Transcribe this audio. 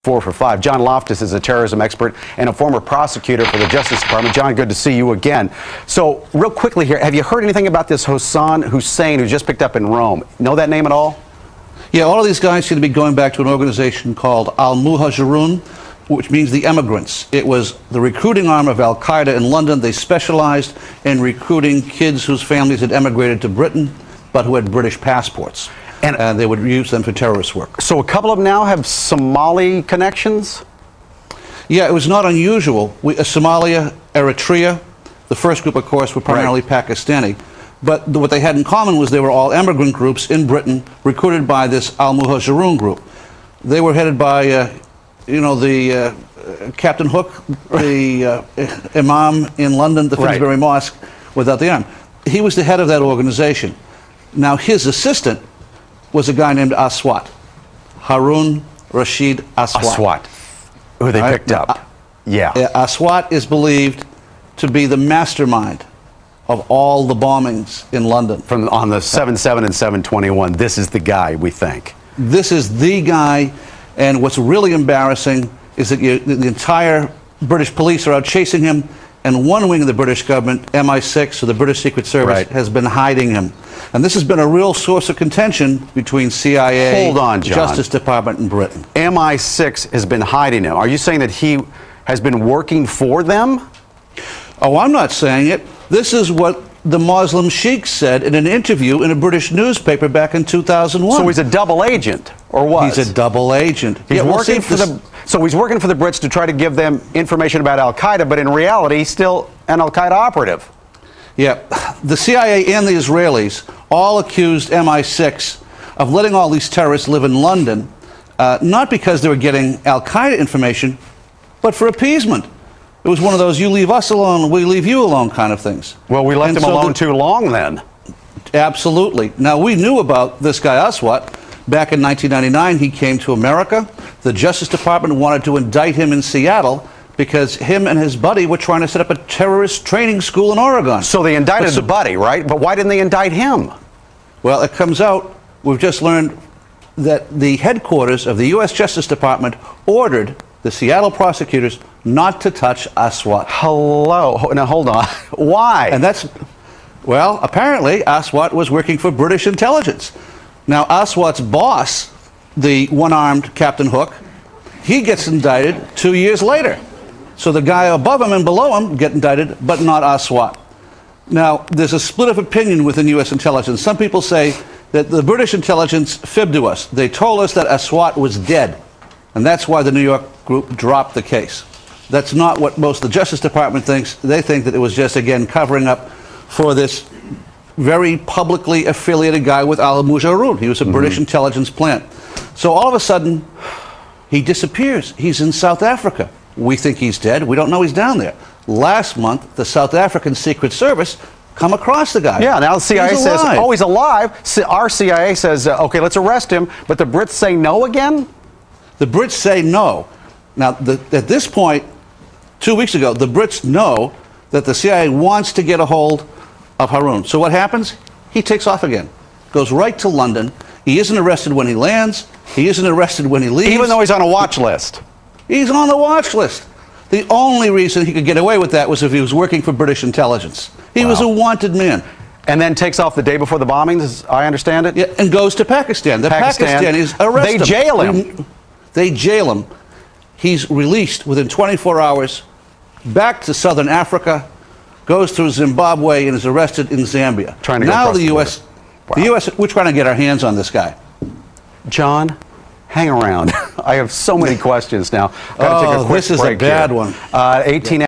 4 for 5. John Loftus is a terrorism expert and a former prosecutor for the Justice Department. John, good to see you again. So, real quickly here, have you heard anything about this Hassan Hussein who just picked up in Rome? Know that name at all? Yeah, all of these guys seem to be going back to an organization called Al-Muhajirun, which means the emigrants. It was the recruiting arm of Al-Qaeda in London. They specialized in recruiting kids whose families had emigrated to Britain, but who had British passports. And they would use them for terrorist work. So a couple of them now have Somali connections? Yeah, it was not unusual. Somalia, Eritrea, the first group, of course, were primarily Pakistani. But what they had in common was they were all immigrant groups in Britain recruited by this Al-Muhajirun group. They were headed by, Captain Hook, the imam in London, the Finsbury Mosque, without the arm. He was the head of that organization. Now, his assistant was a guy named Aswat, Haroon Ashid Aswat. Who they picked up. Yeah. Aswat is believed to be the mastermind of all the bombings in London. On the 7/7 and 7/21, this is the guy, we think. This is the guy, and what's really embarrassing is that the entire British police are out chasing him, and one wing of the British government, MI6, or the British Secret Service, has been hiding him. And this has been a real source of contention between CIA, Hold on, John. Justice Department, and Britain. MI6 has been hiding him. Are you saying that he has been working for them? Oh, I'm not saying it. This is what the Muslim sheikh said in an interview in a British newspaper back in 2001. So he's a double agent, or what? He's a double agent. He's working for so he's working for the Brits to try to give them information about Al-Qaeda, but in reality, he's still an Al-Qaeda operative. Yeah, the CIA and the Israelis all accused MI6 of letting all these terrorists live in London, not because they were getting Al-Qaeda information, but for appeasement. It was one of those, you leave us alone, we leave you alone kind of things. Well, we left him alone too long then. Absolutely. Now, we knew about this guy Aswat. Back in 1999, he came to America. The Justice Department wanted to indict him in Seattle because him and his buddy were trying to set up a terrorist training school in Oregon. So they indicted the buddy, right? But why didn't they indict him? Well, it comes out, we've just learned that the headquarters of the U.S. Justice Department ordered the Seattle prosecutors not to touch Aswat. Hello. Now, hold on. Why? And that's, well, apparently Aswat was working for British intelligence. Now, Aswat's boss, the one-armed Captain Hook, he gets indicted 2 years later. So the guy above him and below him get indicted, but not Aswat. Now, there's a split of opinion within U.S. intelligence. Some people say that the British intelligence fibbed to us. They told us that Aswat was dead, and that's why the New York group dropped the case. That's not what most of the Justice Department thinks. They think that it was just, again, covering up for this very publicly affiliated guy with Al-Muhajirun. He was a British intelligence plant. So all of a sudden, he disappears. He's in South Africa. We think he's dead. We don't know he's down there. Last month, the South African Secret Service come across the guy. Yeah, now the CIA says, oh, he's alive. Our CIA says, okay, let's arrest him. But the Brits say no again? The Brits say no. Now, at this point, 2 weeks ago, the Brits know that the CIA wants to get a hold of Haroon. So what happens? He takes off again. Goes right to London. He isn't arrested when he lands. He isn't arrested when he leaves. Even though he's on a watch list. He's on the watch list. The only reason he could get away with that was if he was working for British intelligence. He was a wanted man. And then takes off the day before the bombings, as I understand it? Yeah, and goes to Pakistan. The Pakistanis arrest him. They jail him. They jail him. He's released within 24 hours, back to southern Africa, goes through Zimbabwe, and is arrested in Zambia. Now the U.S., we're trying to get our hands on this guy. John, hang around. I have so many questions now. Got to take a quick break. This is a bad one. 18